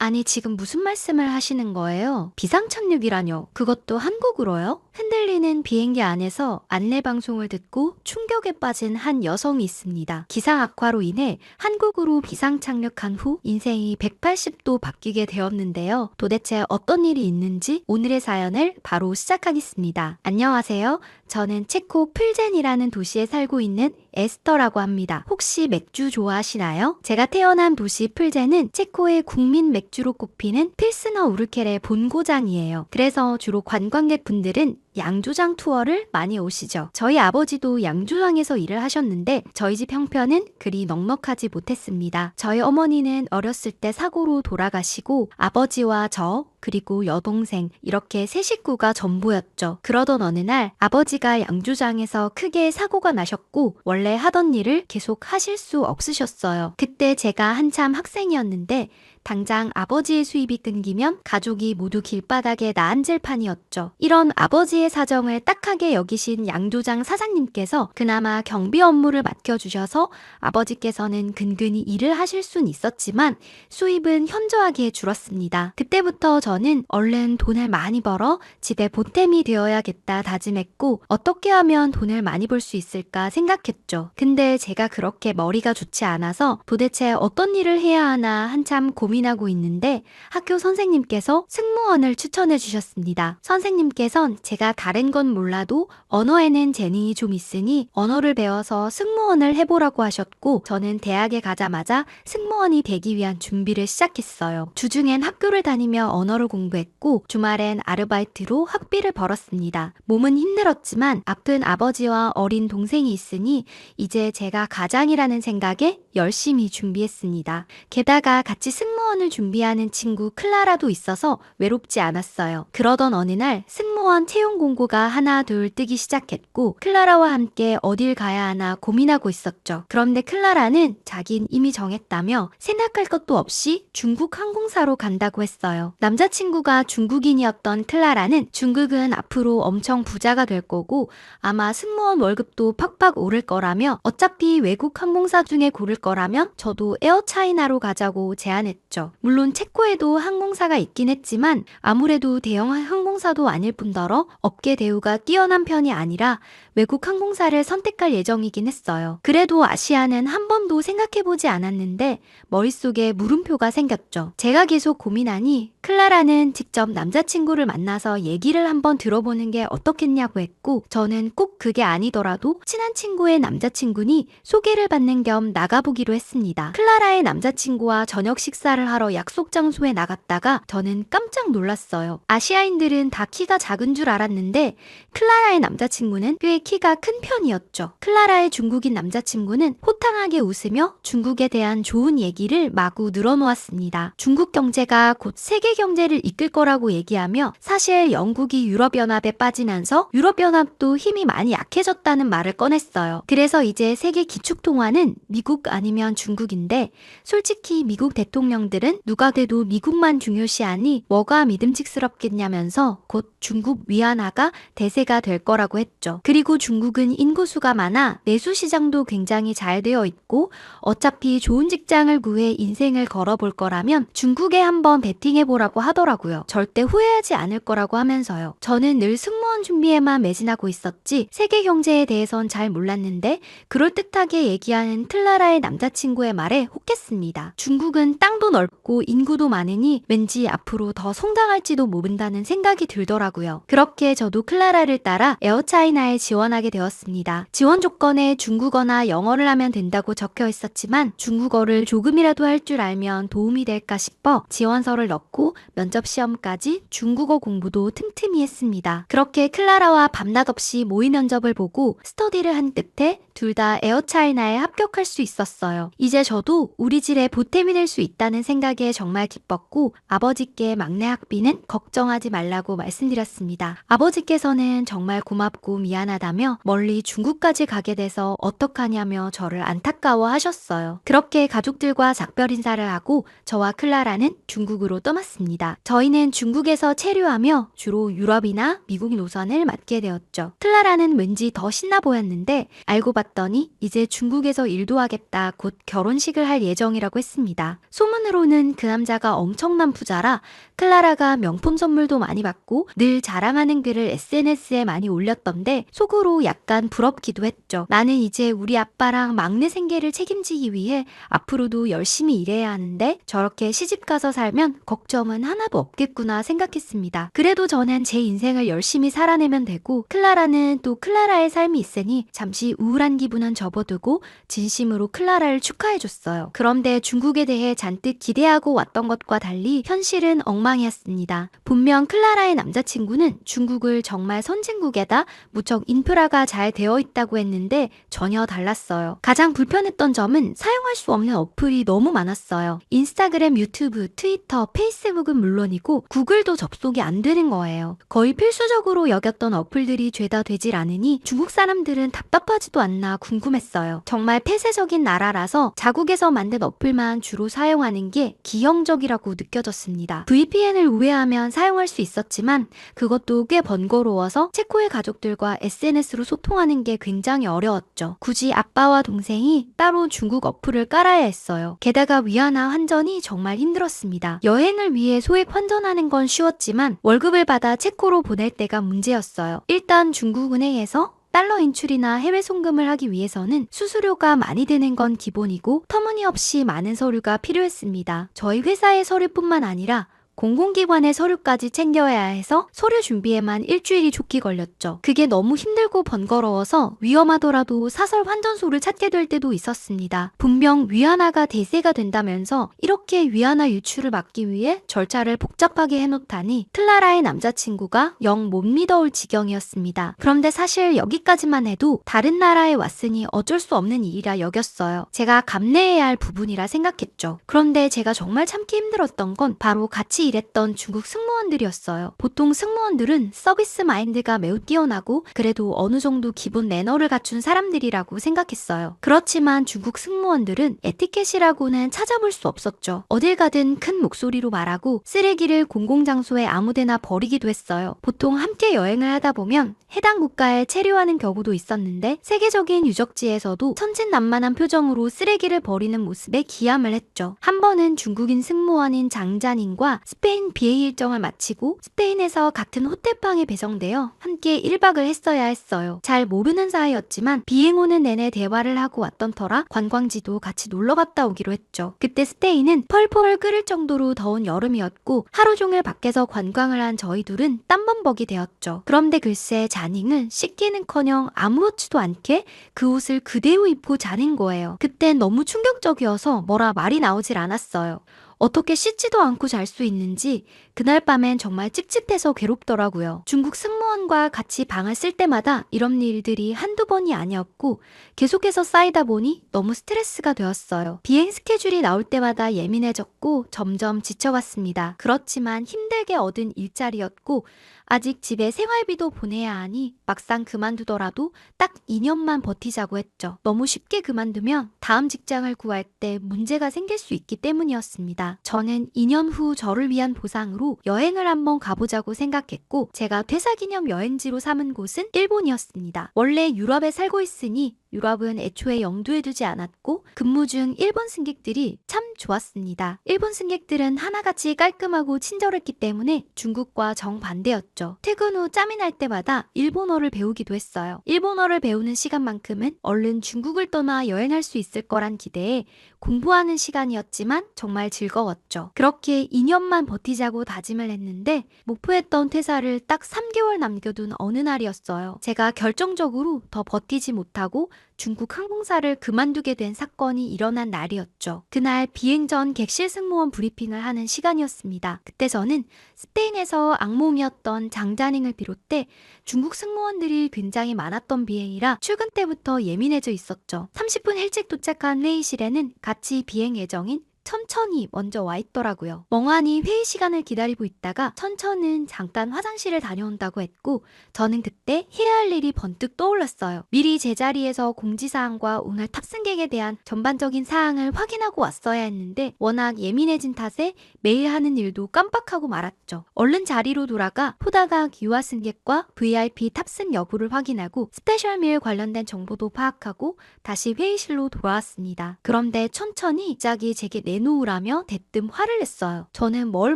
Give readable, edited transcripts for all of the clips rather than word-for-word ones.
아니, 지금 무슨 말씀을 하시는 거예요? 비상착륙이라뇨? 그것도 한국으로요? 흔들리는 비행기 안에서 안내방송을 듣고 충격에 빠진 한 여성이 있습니다. 기상 악화로 인해 한국으로 비상착륙한 후 인생이 180도 바뀌게 되었는데요. 도대체 어떤 일이 있는지 오늘의 사연을 바로 시작하겠습니다. 안녕하세요. 저는 체코 플젠이라는 도시에 살고 있는 에스터라고 합니다. 혹시 맥주 좋아하시나요? 제가 태어난 도시 플젠은 체코의 국민 맥주로 꼽히는 필스너 우르켈의 본고장이에요. 그래서 주로 관광객분들은 양조장 투어를 많이 오시죠. 저희 아버지도 양조장에서 일을 하셨는데 저희 집 형편은 그리 넉넉하지 못했습니다. 저희 어머니는 어렸을 때 사고로 돌아가시고 아버지와 저 그리고 여동생 이렇게 세 식구가 전부였죠. 그러던 어느 날 아버지가 양조장에서 크게 사고가 나셨고 원래 하던 일을 계속 하실 수 없으셨어요. 그때 제가 한참 학생이었는데 당장 아버지의 수입이 끊기면 가족이 모두 길바닥에 나앉을 판이었죠. 이런 아버지의 사정을 딱하게 여기신 양조장 사장님께서 그나마 경비 업무를 맡겨주셔서 아버지께서는 근근히 일을 하실 순 있었지만 수입은 현저하게 줄었습니다. 그때부터 저는 얼른 돈을 많이 벌어 집에 보탬이 되어야겠다 다짐했고 어떻게 하면 돈을 많이 벌 수 있을까 생각했죠. 근데 제가 그렇게 머리가 좋지 않아서 도대체 어떤 일을 해야 하나 한참 고민하고 있는데 학교 선생님께서 승무원을 추천해 주셨습니다. 선생님께선 제가 다른 건 몰라도 언어에는 재능이 좀 있으니 언어를 배워서 승무원을 해보라고 하셨고 저는 대학에 가자마자 승무원이 되기 위한 준비를 시작했어요. 주중엔 학교를 다니며 언어를 공부했고 주말엔 아르바이트로 학비를 벌었습니다. 몸은 힘들었지만 아픈 아버지와 어린 동생이 있으니 이제 제가 가장이라는 생각에 열심히 준비했습니다. 게다가 같이 승무원을 준비하는 친구 클라라도 있어서 외롭지 않았어요. 그러던 어느 날 승무원 채용 공고가 하나 둘 뜨기 시작했고 클라라와 함께 어딜 가야 하나 고민하고 있었죠. 그런데 클라라는 자긴 이미 정했다며 생각할 것도 없이 중국 항공사로 간다고 했어요. 남자친구가 중국인이었던 클라라는 중국은 앞으로 엄청 부자가 될 거고 아마 승무원 월급도 팍팍 오를 거라며 어차피 외국 항공사 중에 고를 거라면 저도 에어차이나로 가자고 제안했죠. 물론 체코에도 항공사가 있긴 했지만 아무래도 대형 항공사도 아닐 뿐더러 업계 대우가 뛰어난 편이 아니라 외국 항공사를 선택할 예정이긴 했어요. 그래도 아시아는 한 번도 생각해보지 않았는데 머릿속에 물음표가 생겼죠. 제가 계속 고민하니 클라라는 직접 남자친구를 만나서 얘기를 한번 들어보는 게 어떻겠냐고 했고 저는 꼭 그게 아니더라도 친한 친구의 남자친구니 소개를 받는 겸 나가보기로 했습니다. 클라라의 남자친구와 저녁 식사를 하러 약속 장소에 나갔다가 저는 깜짝 놀랐어요. 아시아인들은 다 키가 작은 줄 알았는데 클라라의 남자친구는 꽤 키가 큰 편이었죠. 클라라의 중국인 남자친구는 호탕하게 웃으며 중국에 대한 좋은 얘기를 마구 늘어놓았습니다. 중국 경제가 곧 세계 경제를 이끌 거라고 얘기하며 사실 영국이 유럽연합에 빠지면서 유럽연합도 힘이 많이 약해졌다는 말을 꺼냈어요. 그래서 이제 세계 기축통화는 미국 아니면 중국인데 솔직히 미국 대통령들은 누가 돼도 미국만 중요시하니 뭐가 믿음직스럽겠냐면서 곧 중국 위안화가 대세가 될 거라고 했죠. 그리고 중국은 인구수가 많아 내수시장도 굉장히 잘 되어 있고 어차피 좋은 직장을 구해 인생을 걸어볼 거라면 중국에 한번 베팅해보라고 하더라고요. 절대 후회하지 않을 거라고 하면서요. 저는 늘 승무원 준비에만 매진하고 있었지 세계 경제에 대해선 잘 몰랐는데 그럴듯하게 얘기하는 클라라의 남자친구의 말에 혹했습니다. 중국은 땅도 넓고 인구도 많으니 왠지 앞으로 더 성장할지도 모른다는 생각이 들더라고요. 그렇게 저도 클라라를 따라 에어차이나에 지원하게 되었습니다. 지원 조건에 중국어나 영어를 하면 된다고 적혀 있었지만 중국어를 조금이라도 할 줄 알면 도움이 될까 싶어 지원서를 넣고 면접 시험까지 중국어 공부도 틈틈이 했습니다. 그렇게 클라라와 밤낮 없이 모의 면접을 보고 스터디를 한 끝에 둘 다 에어차이나에 합격할 수 있었어요. 이제 저도 우리 집에 보탬이 될 수 있다는 생각에 정말 기뻤고 아버지께 막내 학비는 걱정하지 말라고 말씀드렸습니다. 아버지께서는 정말 고맙고 미안하다며 멀리 중국까지 가게 돼서 어떡하냐며 저를 안타까워 하셨어요. 그렇게 가족들과 작별 인사를 하고 저와 클라라는 중국으로 떠났습니다. 저희는 중국에서 체류하며 주로 유럽이나 미국 노선을 맡게 되었죠. 클라라는 왠지 더 신나 보였는데 알고 봤더니 봤더니 이제 중국에서 일도 하겠다, 곧 결혼식을 할 예정이라고 했습니다. 소문으로는 그 남자가 엄청난 부자라 클라라가 명품 선물도 많이 받고 늘 자랑하는 글을 SNS에 많이 올렸던데 속으로 약간 부럽기도 했죠. 나는 이제 우리 아빠랑 막내 생계를 책임지기 위해 앞으로도 열심히 일해야 하는데 저렇게 시집가서 살면 걱정은 하나도 없겠구나 생각했습니다. 그래도 저는 제 인생을 열심히 살아내면 되고 클라라는 또 클라라의 삶이 있으니 잠시 우울한 기분은 접어두고 진심으로 클라라를 축하해줬어요. 그런데 중국에 대해 잔뜩 기대하고 왔던 것과 달리 현실은 엉망이었습니다. 분명 클라라의 남자친구는 중국을 정말 선진국에다 무척 인프라가 잘 되어 있다고 했는데 전혀 달랐어요. 가장 불편했던 점은 사용할 수 없는 어플이 너무 많았어요. 인스타그램, 유튜브, 트위터, 페이스북은 물론이고 구글도 접속이 안 되는 거예요. 거의 필수적으로 여겼던 어플들이 죄다 되질 않으니 중국 사람들은 답답하지도 않나 궁금했어요. 정말 폐쇄적인 나라라서 자국에서 만든 어플만 주로 사용하는 게 기형적이라고 느껴졌습니다. VPN을 우회하면 사용할 수 있었지만 그것도 꽤 번거로워서 체코의 가족들과 SNS로 소통하는 게 굉장히 어려웠죠. 굳이 아빠와 동생이 따로 중국 어플을 깔아야 했어요. 게다가 위안화 환전이 정말 힘들었습니다. 여행을 위해 소액 환전하는 건 쉬웠지만 월급을 받아 체코로 보낼 때가 문제였어요. 일단 중국은행에서 달러 인출이나 해외 송금을 하기 위해서는 수수료가 많이 드는 건 기본이고 터무니없이 많은 서류가 필요했습니다. 저희 회사의 서류뿐만 아니라 공공기관의 서류까지 챙겨야 해서 서류 준비에만 일주일이 좋게 걸렸죠. 그게 너무 힘들고 번거로워서 위험하더라도 사설 환전소를 찾게 될 때도 있었습니다. 분명 위안화가 대세가 된다면서 이렇게 위안화 유출을 막기 위해 절차를 복잡하게 해놓다니 클라라의 남자친구가 영 못 믿어올 지경이었습니다. 그런데 사실 여기까지만 해도 다른 나라에 왔으니 어쩔 수 없는 일이라 여겼어요. 제가 감내해야 할 부분이라 생각했죠. 그런데 제가 정말 참기 힘들었던 건 바로 같이 일했던 중국 승무원들이었어요. 보통 승무원들은 서비스 마인드가 매우 뛰어나고 그래도 어느 정도 기본 매너를 갖춘 사람들이라고 생각했어요. 그렇지만 중국 승무원들은 에티켓이라고는 찾아볼 수 없었죠. 어딜 가든 큰 목소리로 말하고 쓰레기를 공공장소에 아무데나 버리기도 했어요. 보통 함께 여행을 하다 보면 해당 국가에 체류하는 경우도 있었는데 세계적인 유적지에서도 천진난만한 표정으로 쓰레기를 버리는 모습에 기함을 했죠. 한 번은 중국인 승무원인 장자님과 스페인 비행 일정을 마치고 스페인에서 같은 호텔방에 배정되어 함께 1박을 했어야 했어요. 잘 모르는 사이였지만 비행 오는 내내 대화를 하고 왔던 터라 관광지도 같이 놀러 갔다 오기로 했죠. 그때 스페인은 펄펄 끓을 정도로 더운 여름이었고 하루 종일 밖에서 관광을 한 저희 둘은 땀범벅이 되었죠. 그런데 글쎄 자닝은 씻기는커녕 아무렇지도 않게 그 옷을 그대로 입고 자는 거예요. 그땐 너무 충격적이어서 뭐라 말이 나오질 않았어요. 어떻게 씻지도 않고 잘 수 있는지 그날 밤엔 정말 찝찝해서 괴롭더라고요. 중국 승무원과 같이 방을 쓸 때마다 이런 일들이 한두 번이 아니었고 계속해서 쌓이다 보니 너무 스트레스가 되었어요. 비행 스케줄이 나올 때마다 예민해졌고 점점 지쳐갔습니다. 그렇지만 힘들게 얻은 일자리였고 아직 집에 생활비도 보내야 하니 막상 그만두더라도 딱 2년만 버티자고 했죠. 너무 쉽게 그만두면 다음 직장을 구할 때 문제가 생길 수 있기 때문이었습니다. 저는 2년 후 저를 위한 보상으로 여행을 한번 가보자고 생각했고 제가 퇴사 기념 여행지로 삼은 곳은 일본이었습니다. 원래 유럽에 살고 있으니 유럽은 애초에 염두에 두지 않았고 근무 중 일본 승객들이 참 좋았습니다. 일본 승객들은 하나같이 깔끔하고 친절했기 때문에 중국과 정반대였죠. 퇴근 후 짬이 날 때마다 일본어를 배우기도 했어요. 일본어를 배우는 시간만큼은 얼른 중국을 떠나 여행할 수 있을 거란 기대에 공부하는 시간이었지만 정말 즐거웠죠. 그렇게 2년만 버티자고 다짐을 했는데 목표했던 퇴사를 딱 3개월 남겨둔 어느 날이었어요. 제가 결정적으로 더 버티지 못하고 중국 항공사를 그만두게 된 사건이 일어난 날이었죠. 그날 비행 전 객실 승무원 브리핑을 하는 시간이었습니다. 그때 저는 스페인에서 악몽이었던 장자닝을 비롯해 중국 승무원들이 굉장히 많았던 비행이라 출근 때부터 예민해져 있었죠. 30분 일찍 도착한 회의실에는 같이 비행 예정인 천천히 먼저 와 있더라고요. 멍하니 회의 시간을 기다리고 있다가 천천은 잠깐 화장실을 다녀온다고 했고 저는 그때 해야 할 일이 번뜩 떠올랐어요. 미리 제자리에서 공지사항과 오늘 탑승객에 대한 전반적인 사항을 확인하고 왔어야 했는데 워낙 예민해진 탓에 매일 하는 일도 깜빡하고 말았죠. 얼른 자리로 돌아가 호다각 유아 승객과 VIP 탑승 여부를 확인하고 스페셜밀 관련된 정보도 파악하고 다시 회의실로 돌아왔습니다. 그런데 천천히 갑자기 제게 내놓으라며 대뜸 화를 냈어요. 저는 뭘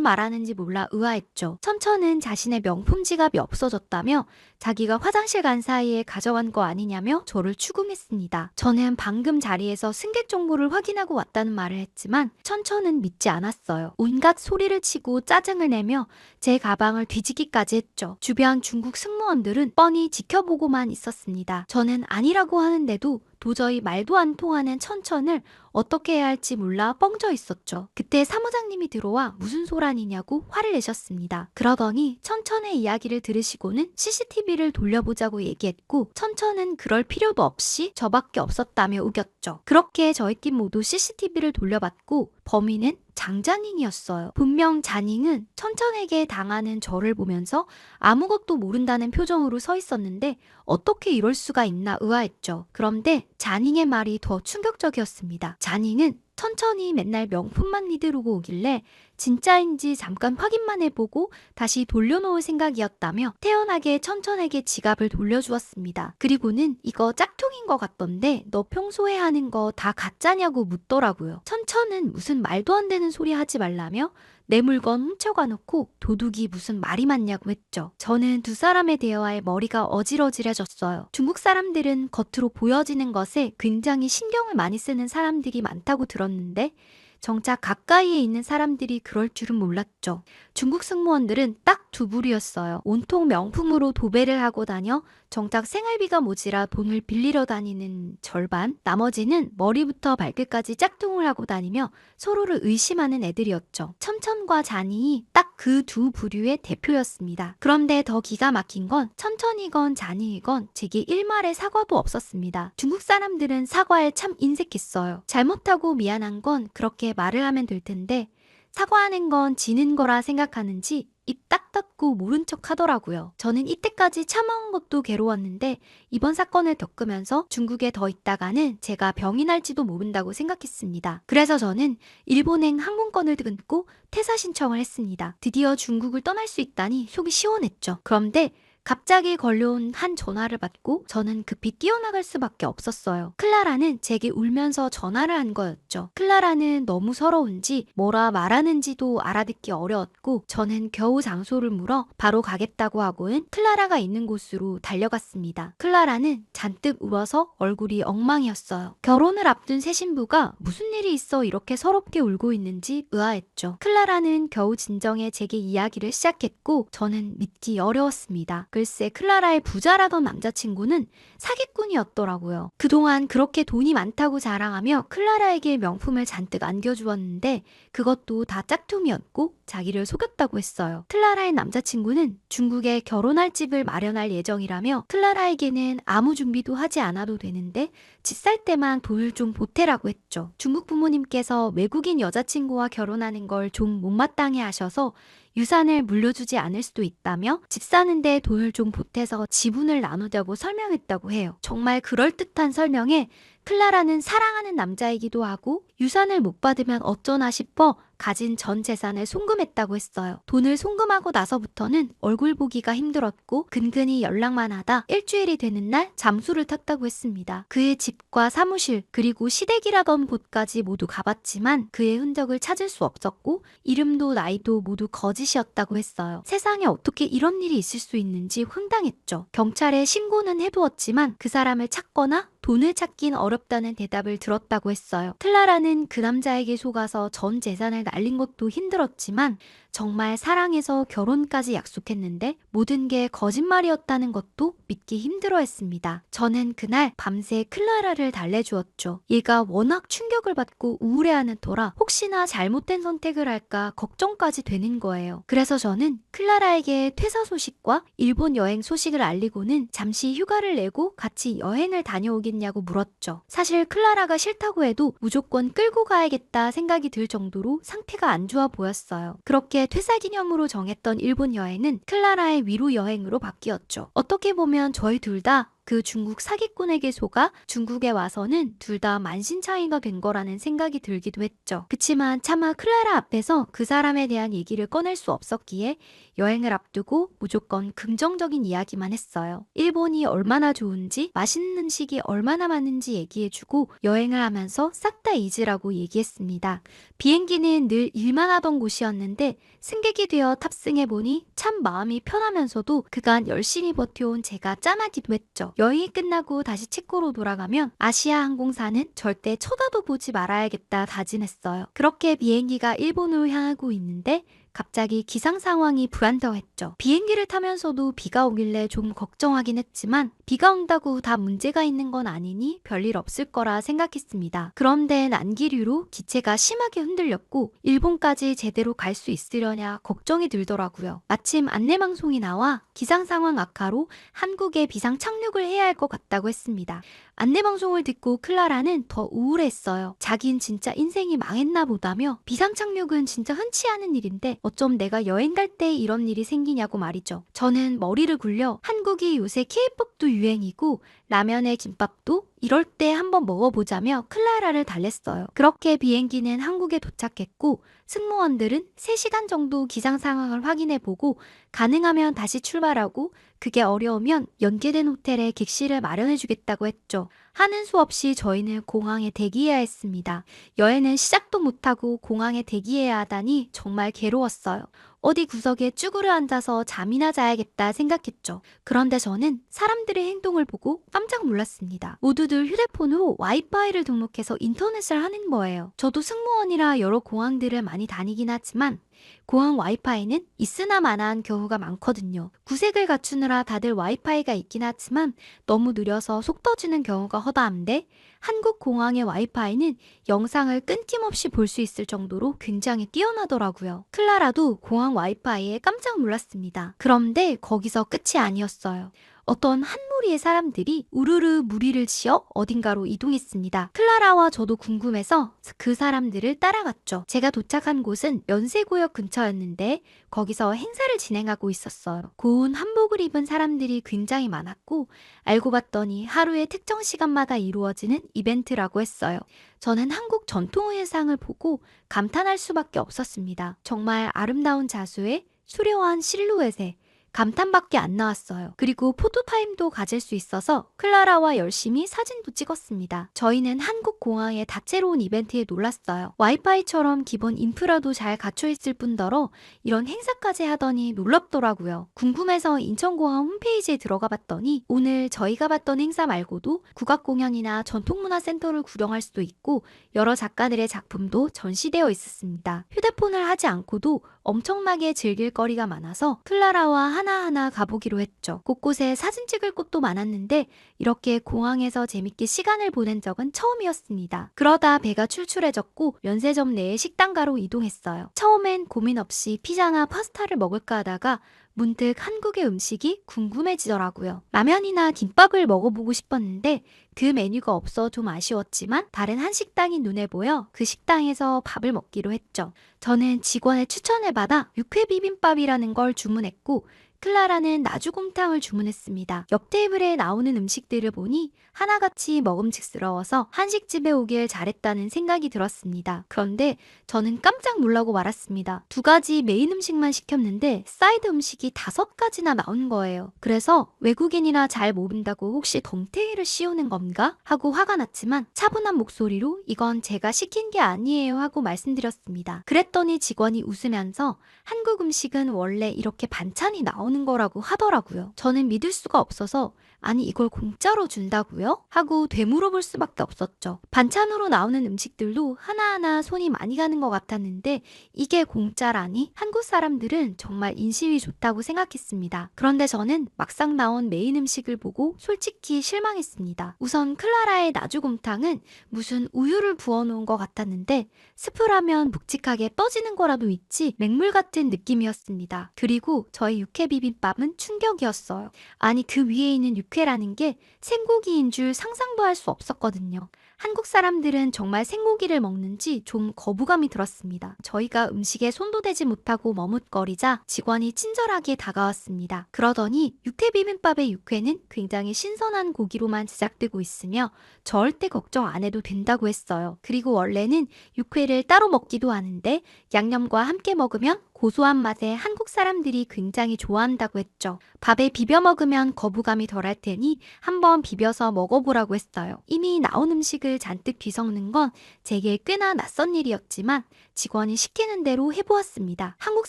말하는지 몰라 의아했죠. 천천은 자신의 명품 지갑이 없어졌다며 자기가 화장실 간 사이에 가져간 거 아니냐며 저를 추궁했습니다. 저는 방금 자리에서 승객 정보를 확인하고 왔다는 말을 했지만 천천은 믿지 않았어요. 온갖 소리를 치고 짜증을 내며 제 가방을 뒤지기까지 했죠. 주변 중국 승무원들은 뻔히 지켜보고만 있었습니다. 저는 아니라고 하는데도 도저히 말도 안 통하는 천천을 어떻게 해야 할지 몰라 뻥져 있었죠. 그때 사무장님이 들어와 무슨 소란이냐고 화를 내셨습니다. 그러더니 천천의 이야기를 들으시고는 CCTV를 돌려보자고 얘기했고 천천은 그럴 필요도 없이 저밖에 없었다며 우겼죠. 그렇게 저희 팀 모두 CCTV를 돌려봤고 범인은 장자닝이었어요. 분명 자닝은 천천에게 당하는 저를 보면서 아무것도 모른다는 표정으로 서 있었는데 어떻게 이럴 수가 있나 의아했죠. 그런데 자닝의 말이 더 충격적이었습니다. 자닝은 천천히 맨날 명품만 리드르고 오길래 진짜인지 잠깐 확인만 해보고 다시 돌려놓을 생각이었다며 태연하게 천천에게 지갑을 돌려주었습니다. 그리고는 이거 짝퉁인 것 같던데 너 평소에 하는 거 다 가짜냐고 묻더라고요. 천천은 무슨 말도 안 되는 소리 하지 말라며 내 물건 훔쳐가 놓고 도둑이 무슨 말이 많냐고 했죠. 저는 두 사람의 대화에 머리가 어질어질해졌어요. 중국 사람들은 겉으로 보여지는 것에 굉장히 신경을 많이 쓰는 사람들이 많다고 들었는데 정작 가까이에 있는 사람들이 그럴 줄은 몰랐죠. 중국 승무원들은 딱 두 부류였어요. 온통 명품으로 도배를 하고 다녀 정작 생활비가 모자라 돈을 빌리러 다니는 절반, 나머지는 머리부터 발끝까지 짝퉁을 하고 다니며 서로를 의심하는 애들이었죠. 천천과 자닝이 딱 그 두 부류의 대표였습니다. 그런데 더 기가 막힌 건 천천이건 자닝이건 제게 일말의 사과도 없었습니다. 중국 사람들은 사과에 참 인색했어요. 잘못하고 미안한 건 그렇게 말을 하면 될 텐데 사과하는 건 지는 거라 생각하는지 입 딱 닫고 모른 척 하더라고요. 저는 이때까지 참아온 것도 괴로웠는데 이번 사건을 겪으면서 중국에 더 있다가는 제가 병이 날지도 모른다고 생각했습니다. 그래서 저는 일본행 항공권을 끊고 퇴사 신청을 했습니다. 드디어 중국을 떠날 수 있다니 속이 시원했죠. 그런데 갑자기 걸려온 한 전화를 받고 저는 급히 뛰어나갈 수밖에 없었어요. 클라라는 제게 울면서 전화를 한 거였죠. 클라라는 너무 서러운지 뭐라 말하는지도 알아듣기 어려웠고 저는 겨우 장소를 물어 바로 가겠다고 하고는 클라라가 있는 곳으로 달려갔습니다. 클라라는 잔뜩 울어서 얼굴이 엉망이었어요. 결혼을 앞둔 새 신부가 무슨 일이 있어 이렇게 서럽게 울고 있는지 의아했죠. 클라라는 겨우 진정해 제게 이야기를 시작했고 저는 믿기 어려웠습니다. 글쎄 클라라의 부자라던 남자친구는 사기꾼이었더라고요. 그동안 그렇게 돈이 많다고 자랑하며 클라라에게 명품을 잔뜩 안겨주었는데 그것도 다 짝퉁이었고 자기를 속였다고 했어요. 클라라의 남자친구는 중국에 결혼할 집을 마련할 예정이라며 클라라에게는 아무 준비도 하지 않아도 되는데 집 살 때만 돈을 좀 보태라고 했죠. 중국 부모님께서 외국인 여자친구와 결혼하는 걸 좀 못마땅해 하셔서 유산을 물려주지 않을 수도 있다며 집 사는데 돈을 좀 보태서 지분을 나누자고 설명했다고 해요. 정말 그럴듯한 설명에 클라라는 사랑하는 남자이기도 하고 유산을 못 받으면 어쩌나 싶어 가진 전 재산을 송금했다고 했어요. 돈을 송금하고 나서부터는 얼굴 보기가 힘들었고 근근히 연락만 하다 일주일이 되는 날 잠수를 탔다고 했습니다. 그의 집과 사무실 그리고 시댁이라던 곳까지 모두 가봤지만 그의 흔적을 찾을 수 없었고 이름도 나이도 모두 거짓이었다고 했어요. 세상에 어떻게 이런 일이 있을 수 있는지 황당했죠. 경찰에 신고는 해두었지만 그 사람을 찾거나 돈을 찾긴 어렵다는 대답을 들었다고 했어요. 클라라는 그 남자에게 속아서 전 재산을 날린 것도 힘들었지만 정말 사랑해서 결혼까지 약속했는데 모든 게 거짓말이었다는 것도 믿기 힘들어했습니다. 저는 그날 밤새 클라라를 달래주었죠. 얘가 워낙 충격을 받고 우울해하는 터라 혹시나 잘못된 선택을 할까 걱정까지 되는 거예요. 그래서 저는 클라라에게 퇴사 소식과 일본 여행 소식을 알리고는 잠시 휴가를 내고 같이 여행을 다녀오겠냐고 물었죠. 사실 클라라가 싫다고 해도 무조건 끌고 가야겠다 생각이 들 정도로 상태가 안 좋아 보였어요. 그렇게 퇴사 기념으로 정했던 일본 여행은 클라라의 위로 여행으로 바뀌었죠. 어떻게 보면 저희 둘 다 그 중국 사기꾼에게 속아 중국에 와서는 둘 다 만신창이가 된 거라는 생각이 들기도 했죠. 그치만 차마 클라라 앞에서 그 사람에 대한 얘기를 꺼낼 수 없었기에 여행을 앞두고 무조건 긍정적인 이야기만 했어요. 일본이 얼마나 좋은지, 맛있는 음식이 얼마나 많은지 얘기해주고 여행을 하면서 싹 다 잊으라고 얘기했습니다. 비행기는 늘 일만 하던 곳이었는데 승객이 되어 탑승해보니 참 마음이 편하면서도 그간 열심히 버텨온 제가 짠하기도 했죠. 여행이 끝나고 다시 체코로 돌아가면 아시아 항공사는 절대 쳐다도 보지 말아야겠다 다짐했어요. 그렇게 비행기가 일본으로 향하고 있는데 갑자기 기상 상황이 불안정했죠. 비행기를 타면서도 비가 오길래 좀 걱정하긴 했지만 비가 온다고 다 문제가 있는 건 아니니 별일 없을 거라 생각했습니다. 그런데 난기류로 기체가 심하게 흔들렸고 일본까지 제대로 갈 수 있으려냐 걱정이 들더라고요. 마침 안내방송이 나와 기상 상황 악화로 한국에 비상 착륙을 해야 할 것 같다고 했습니다. 안내방송을 듣고 클라라는 더 우울했어요. 자긴 진짜 인생이 망했나 보다며 비상 착륙은 진짜 흔치 않은 일인데 어쩜 내가 여행 갈 때 이런 일이 생기냐고 말이죠. 저는 머리를 굴려 한국이 요새 K-팝도 유행이고 라면에 김밥도 이럴 때 한번 먹어보자며 클라라를 달랬어요. 그렇게 비행기는 한국에 도착했고 승무원들은 3시간 정도 기상 상황을 확인해보고 가능하면 다시 출발하고 그게 어려우면 연계된 호텔에 객실을 마련해주겠다고 했죠. 하는 수 없이 저희는 공항에 대기해야 했습니다. 여행은 시작도 못하고 공항에 대기해야 하다니 정말 괴로웠어요. 어디 구석에 쭈그려 앉아서 잠이나 자야겠다 생각했죠. 그런데 저는 사람들의 행동을 보고 깜짝 놀랐습니다. 모두들 휴대폰으로 와이파이를 등록해서 인터넷을 하는 거예요. 저도 승무원이라 여러 공항들을 많이 다니긴 하지만 공항 와이파이는 있으나 마나한 경우가 많거든요. 구색을 갖추느라 다들 와이파이가 있긴 하지만 너무 느려서 속 터지는 경우가 허다한데 한국 공항의 와이파이는 영상을 끊김없이 볼 수 있을 정도로 굉장히 뛰어나더라고요. 클라라도 공항 와이파이에 깜짝 놀랐습니다. 그런데 거기서 끝이 아니었어요. 어떤 한 무리의 사람들이 우르르 무리를 지어 어딘가로 이동했습니다. 클라라와 저도 궁금해서 그 사람들을 따라갔죠. 제가 도착한 곳은 연세구역 근처였는데 거기서 행사를 진행하고 있었어요. 고운 한복을 입은 사람들이 굉장히 많았고 알고 봤더니 하루에 특정 시간마다 이루어지는 이벤트라고 했어요. 저는 한국 전통의상을 보고 감탄할 수밖에 없었습니다. 정말 아름다운 자수에 수려한 실루엣에 감탄밖에 안 나왔어요. 그리고 포토타임도 가질 수 있어서 클라라와 열심히 사진도 찍었습니다. 저희는 한국 공항의 다채로운 이벤트에 놀랐어요. 와이파이처럼 기본 인프라도 잘 갖춰있을 뿐더러 이런 행사까지 하더니 놀랍더라고요. 궁금해서 인천공항 홈페이지에 들어가 봤더니 오늘 저희가 봤던 행사 말고도 국악공연이나 전통문화센터를 구경할 수도 있고 여러 작가들의 작품도 전시되어 있었습니다. 휴대폰을 하지 않고도 엄청나게 즐길 거리가 많아서 클라라와 하나하나 가보기로 했죠. 곳곳에 사진 찍을 곳도 많았는데 이렇게 공항에서 재밌게 시간을 보낸 적은 처음이었습니다. 그러다 배가 출출해졌고 면세점 내에 식당가로 이동했어요. 처음엔 고민 없이 피자나 파스타를 먹을까 하다가 문득 한국의 음식이 궁금해지더라고요. 라면이나 김밥을 먹어보고 싶었는데 그 메뉴가 없어 좀 아쉬웠지만 다른 한식당이 눈에 보여 그 식당에서 밥을 먹기로 했죠. 저는 직원의 추천을 받아 육회비빔밥이라는 걸 주문했고 클라라는 나주곰탕을 주문했습니다. 옆 테이블에 나오는 음식들을 보니 하나같이 먹음직스러워서 한식집에 오길 잘했다는 생각이 들었습니다. 그런데 저는 깜짝 놀라고 말았습니다. 2가지 메인 음식만 시켰는데 사이드 음식이 5가지나 나온 거예요. 그래서 외국인이라 잘 모른다고 혹시 덤태기를 씌우는 건가? 하고 화가 났지만 차분한 목소리로 이건 제가 시킨 게 아니에요 하고 말씀드렸습니다. 그랬더니 직원이 웃으면서 한국 음식은 원래 이렇게 반찬이 나오는 나오는 거라고 하더라고요. 저는 믿을 수가 없어서 아니 이걸 공짜로 준다고요? 하고 되물어볼 수밖에 없었죠. 반찬으로 나오는 음식들도 하나하나 손이 많이 가는 것 같았는데 이게 공짜라니? 한국 사람들은 정말 인심이 좋다고 생각했습니다. 그런데 저는 막상 나온 메인 음식을 보고 솔직히 실망했습니다. 우선 클라라의 나주곰탕은 무슨 우유를 부어놓은 것 같았는데 스프라면 묵직하게 떠지는 거라도 있지 맹물 같은 느낌이었습니다. 그리고 저희 육회 비빔밥은 충격이었어요. 아니 그 위에 있는 육회라는 게 생고기인 줄 상상도 할 수 없었거든요. 한국 사람들은 정말 생고기를 먹는지 좀 거부감이 들었습니다. 저희가 음식에 손도 대지 못하고 머뭇거리자 직원이 친절하게 다가왔습니다. 그러더니 육회 비빔밥의 육회는 굉장히 신선한 고기로만 제작되고 있으며 절대 걱정 안 해도 된다고 했어요. 그리고 원래는 육회를 따로 먹기도 하는데 양념과 함께 먹으면 고소한 맛에 한국 사람들이 굉장히 좋아한다고 했죠. 밥에 비벼 먹으면 거부감이 덜할 테니 한번 비벼서 먹어보라고 했어요. 이미 나온 음식을 잔뜩 뒤섞는 건 제게 꽤나 낯선 일이었지만 직원이 시키는 대로 해보았습니다. 한국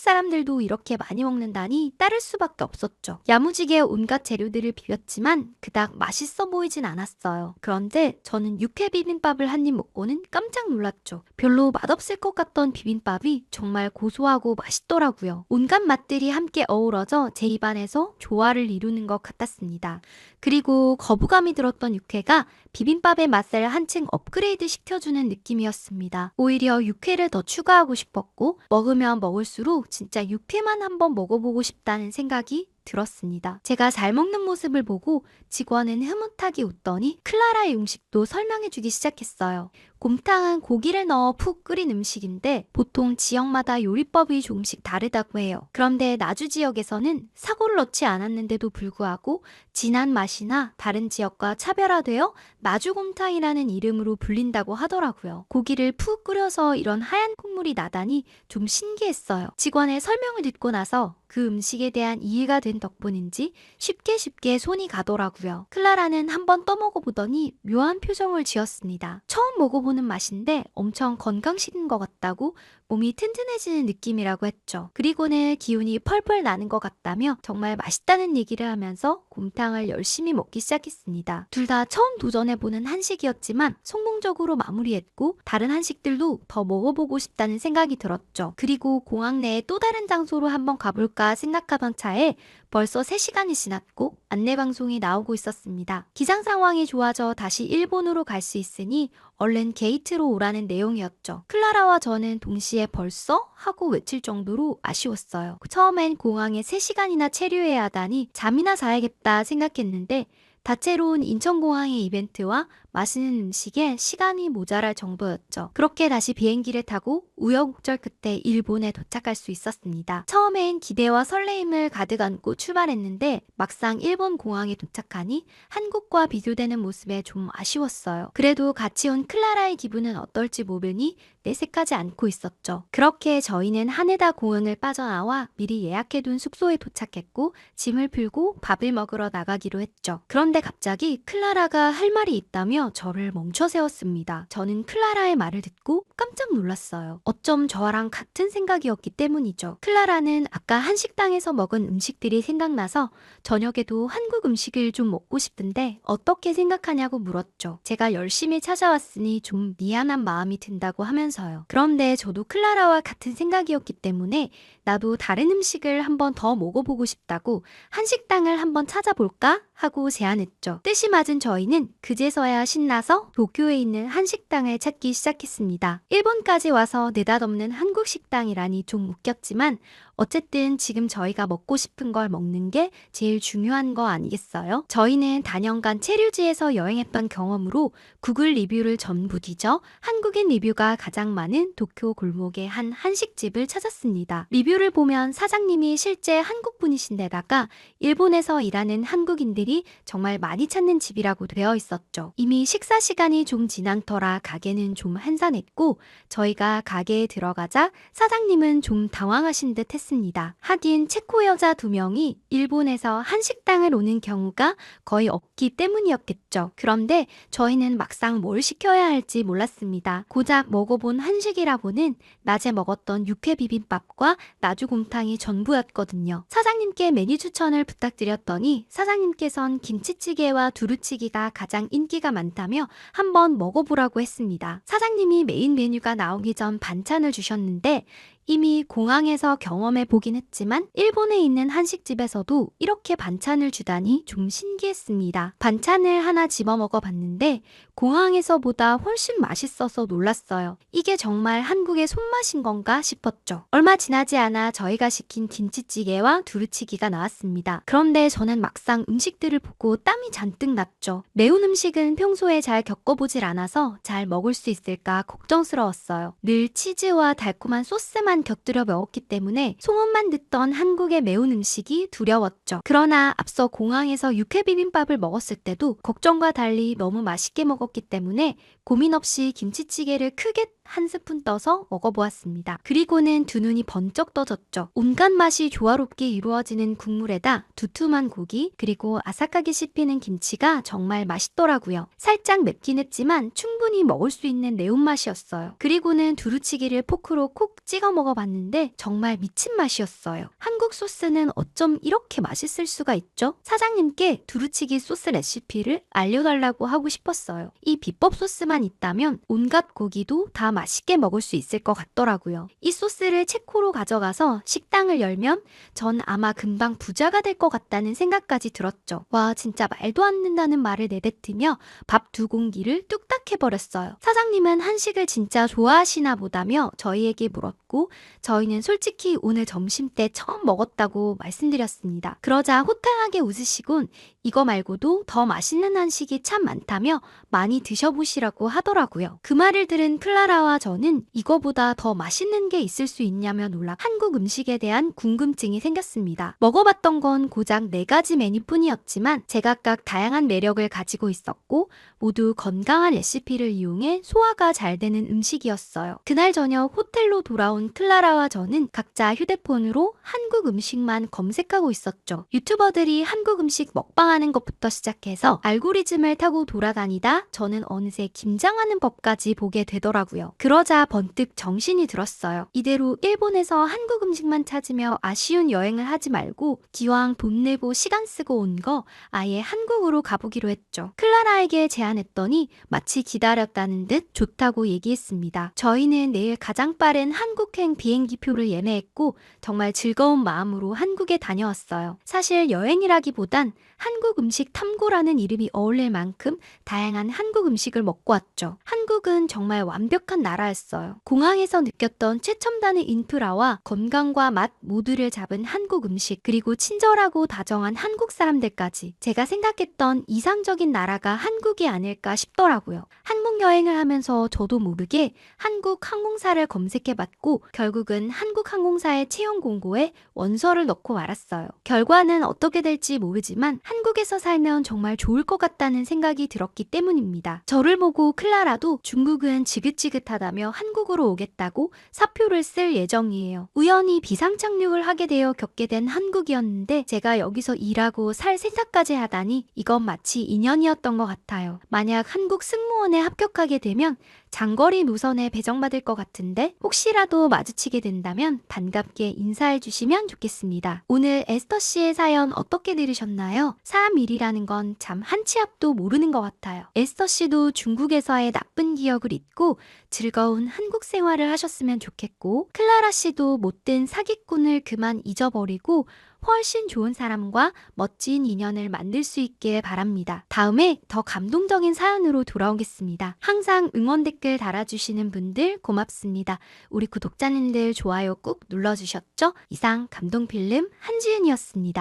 사람들도 이렇게 많이 먹는다니 따를 수밖에 없었죠. 야무지게 온갖 재료들을 비볐지만 그닥 맛있어 보이진 않았어요. 그런데 저는 육회 비빔밥을 한 입 먹고는 깜짝 놀랐죠. 별로 맛없을 것 같던 비빔밥이 정말 고소하고 맛있더라고요. 온갖 맛들이 함께 어우러져 제 입안에서 조화를 이루는 것 같았습니다. 그리고 거부감이 들었던 육회가 비빔밥의 맛을 한층 업그레이드 시켜주는 느낌이었습니다. 오히려 육회를 더 추가하고 싶었고 먹으면 먹을수록 진짜 육회만 한번 먹어보고 싶다는 생각이 들었습니다. 제가 잘 먹는 모습을 보고 직원은 흐뭇하게 웃더니 클라라의 음식도 설명해주기 시작했어요. 곰탕은 고기를 넣어 푹 끓인 음식인데 보통 지역마다 요리법이 조금씩 다르다고 해요. 그런데 나주 지역에서는 사고를 넣지 않았는데도 불구하고 진한 맛이나 다른 지역과 차별화되어 나주곰탕이라는 이름으로 불린다고 하더라고요. 고기를 푹 끓여서 이런 하얀 국물이 나다니 좀 신기했어요. 직원의 설명을 듣고 나서 그 음식에 대한 이해가 된 덕분인지 쉽게 손이 가더라고요. 클라라는 한번 떠먹어보더니 묘한 표정을 지었습니다. 처음 먹어보는 맛인데 엄청 건강식인 것 같다고 몸이 튼튼해지는 느낌이라고 했죠. 그리고는 기운이 펄펄 나는 것 같다며 정말 맛있다는 얘기를 하면서 곰탕을 열심히 먹기 시작했습니다. 둘 다 처음 도전해보는 한식이었지만 성공적으로 마무리했고 다른 한식들도 더 먹어보고 싶다는 생각이 들었죠. 그리고 공항 내에 또 다른 장소로 한번 가볼까 생각하던 차에 벌써 3시간이 지났고 안내방송이 나오고 있었습니다. 기상 상황이 좋아져 다시 일본으로 갈 수 있으니 얼른 게이트로 오라는 내용이었죠. 클라라와 저는 동시에 벌써? 하고 외칠 정도로 아쉬웠어요. 처음엔 공항에 3시간이나 체류해야 하다니 잠이나 자야겠다 생각했는데 다채로운 인천공항의 이벤트와 맛있는 음식에 시간이 모자랄 정도였죠. 그렇게 다시 비행기를 타고 우여곡절 끝에 일본에 도착할 수 있었습니다. 처음엔 기대와 설레임을 가득 안고 출발했는데 막상 일본 공항에 도착하니 한국과 비교되는 모습에 좀 아쉬웠어요. 그래도 같이 온 클라라의 기분은 어떨지 모르니 내색하지 않고 있었죠. 그렇게 저희는 하네다 공항을 빠져나와 미리 예약해둔 숙소에 도착했고 짐을 풀고 밥을 먹으러 나가기로 했죠. 그런데 갑자기 클라라가 할 말이 있다며 저를 멈춰 세웠습니다. 저는 클라라의 말을 듣고 깜짝 놀랐어요. 어쩜 저랑 같은 생각이었기 때문이죠. 클라라는 아까 한식당에서 먹은 음식들이 생각나서 저녁에도 한국 음식을 좀 먹고 싶은데 어떻게 생각하냐고 물었죠. 제가 열심히 찾아왔으니 좀 미안한 마음이 든다고 하면서요. 그런데 저도 클라라와 같은 생각이었기 때문에 나도 다른 음식을 한번 더 먹어보고 싶다고 한식당을 한번 찾아볼까? 하고 제안했죠. 뜻이 맞은 저희는 그제서야 신나서 도쿄에 있는 한식당을 찾기 시작했습니다. 일본까지 와서 느닷없는 한국 식당이라니 좀 웃겼지만 어쨌든 지금 저희가 먹고 싶은 걸 먹는 게 제일 중요한 거 아니겠어요? 저희는 단연간 체류지에서 여행했던 경험으로 구글 리뷰를 전부 뒤져 한국인 리뷰가 가장 많은 도쿄 골목의 한 한식집을 찾았습니다. 리뷰를 보면 사장님이 실제 한국분이신데다가 일본에서 일하는 한국인들이 정말 많이 찾는 집이라고 되어 있었죠. 이미 식사 시간이 좀 지난 터라 가게는 좀 한산했고 저희가 가게에 들어가자 사장님은 좀 당황하신 듯 했습니다. 했습니다. 하긴 체코 여자 2명이 일본에서 한식당을 오는 경우가 거의 없기 때문이었겠죠. 그런데 저희는 막상 뭘 시켜야 할지 몰랐습니다. 고작 먹어본 한식이라고는 낮에 먹었던 육회 비빔밥과 나주곰탕이 전부였거든요. 사장님께 메뉴 추천을 부탁드렸더니 사장님께선 김치찌개와 두루치기가 가장 인기가 많다며 한번 먹어보라고 했습니다. 사장님이 메인 메뉴가 나오기 전 반찬을 주셨는데 이미 공항에서 경험해 보긴 했지만 일본에 있는 한식집에서도 이렇게 반찬을 주다니 좀 신기했습니다. 반찬을 하나 집어 먹어봤는데 공항에서보다 훨씬 맛있어서 놀랐어요. 이게 정말 한국의 손맛인 건가 싶었죠. 얼마 지나지 않아 저희가 시킨 김치찌개와 두루치기가 나왔습니다. 그런데 저는 막상 음식들을 보고 땀이 잔뜩 났죠. 매운 음식은 평소에 잘 겪어보질 않아서 잘 먹을 수 있을까 걱정스러웠어요. 늘 치즈와 달콤한 소스만 곁들여 먹었기 때문에 소문만 듣던 한국의 매운 음식이 두려웠죠. 그러나 앞서 공항에서 육회 비빔밥을 먹었을 때도 걱정과 달리 너무 맛있게 먹었기 때문에 고민 없이 김치찌개를 크게 한 스푼 떠서 먹어보았습니다. 그리고는 두 눈이 번쩍 떠졌죠. 온갖 맛이 조화롭게 이루어지는 국물에다 두툼한 고기 그리고 아삭하게 씹히는 김치가 정말 맛있더라고요. 살짝 맵긴 했지만 충분히 먹을 수 있는 매운맛이었어요. 그리고는 두루치기를 포크로 콕 찍어 먹어봤는데 정말 미친 맛이었어요. 한국 소스는 어쩜 이렇게 맛있을 수가 있죠? 사장님께 두루치기 소스 레시피를 알려달라고 하고 싶었어요. 이 비법 소스만 있다면 온갖 고기도 다 맛있게 먹을 수 있을 것 같더라고요. 이 소스를 체코로 가져가서 식당을 열면 전 아마 금방 부자가 될 것 같다는 생각까지 들었죠. 와, 진짜 말도 안 된다는 말을 내뱉으며 밥 2공기를 뚝딱 해버렸어요. 사장님은 한식을 진짜 좋아하시나 보다며 저희에게 물었고 저희는 솔직히 오늘 점심 때 처음 먹었다고 말씀드렸습니다. 그러자 호탕하게 웃으시곤 이거 말고도 더 맛있는 한식이 참 많다며 많이 드셔보시라고 하더라고요. 그 말을 들은 클라라와 저는 이거보다 더 맛있는 게 있을 수 있냐며 놀라 한국 음식에 대한 궁금증이 생겼습니다. 먹어봤던 건 고작 4가지 메뉴뿐이었지만 제각각 다양한 매력을 가지고 있었고 모두 건강한 레시피를 이용해 소화가 잘 되는 음식이었어요. 그날 저녁 호텔로 돌아온 클라라와 저는 각자 휴대폰으로 한국 음식만 검색하고 있었죠. 유튜버들이 한국 음식 먹방하는 것부터 시작해서 알고리즘을 타고 돌아다니다 저는 어느새 김장하는 법까지 보게 되더라고요. 그러자 번뜩 정신이 들었어요. 이대로 일본에서 한국 음식만 찾으며 아쉬운 여행을 하지 말고 기왕 돈 내고 시간 쓰고 온 거 아예 한국으로 가보기로 했죠. 클라라에게 제안했더니 마치 기다렸다는 듯 좋다고 얘기했습니다. 저희는 내일 가장 빠른 한국행 비행기표를 예매했고 정말 즐거운 마음으로 한국에 다녀왔어요. 사실 여행이라기보단 한국 음식 탐구라는 이름이 어울릴 만큼 다양한 한국 음식을 먹고 왔죠. 한국은 정말 완벽한 나라였어요. 공항에서 느꼈던 최첨단의 인프라와 건강과 맛 모두를 잡은 한국 음식 그리고 친절하고 다정한 한국 사람들까지 제가 생각했던 이상적인 나라가 한국이 아닐까 싶더라고요. 한국 여행을 하면서 저도 모르게 한국 항공사를 검색해봤고 결국은 한국 항공사의 채용 공고에 원서를 넣고 말았어요. 결과는 어떻게 될지 모르지만 한국에서 살면 정말 좋을 것 같다는 생각이 들었기 때문입니다. 저를 보고 클라라도 중국은 지긋지긋하다며 한국으로 오겠다고 사표를 쓸 예정이에요. 우연히 비상착륙을 하게 되어 겪게 된 한국이었는데 제가 여기서 일하고 살 생각까지 하다니 이건 마치 인연이었던 것 같아요. 만약 한국 승무원에 합격하게 되면 장거리 노선에 배정받을 것 같은데 혹시라도 마주치게 된다면 반갑게 인사해 주시면 좋겠습니다. 오늘 에스터 씨의 사연 어떻게 들으셨나요? 사람 일이라는 건 참 한 치 앞도 모르는 것 같아요. 에스터 씨도 중국에서의 나쁜 기억을 잊고 즐거운 한국 생활을 하셨으면 좋겠고 클라라 씨도 못된 사기꾼을 그만 잊어버리고 훨씬 좋은 사람과 멋진 인연을 만들 수 있길 바랍니다. 다음에 더 감동적인 사연으로 돌아오겠습니다. 항상 응원 댓글 달아주시는 분들 고맙습니다. 우리 구독자님들 좋아요 꾹 눌러주셨죠? 이상 감동필름 한지은이었습니다.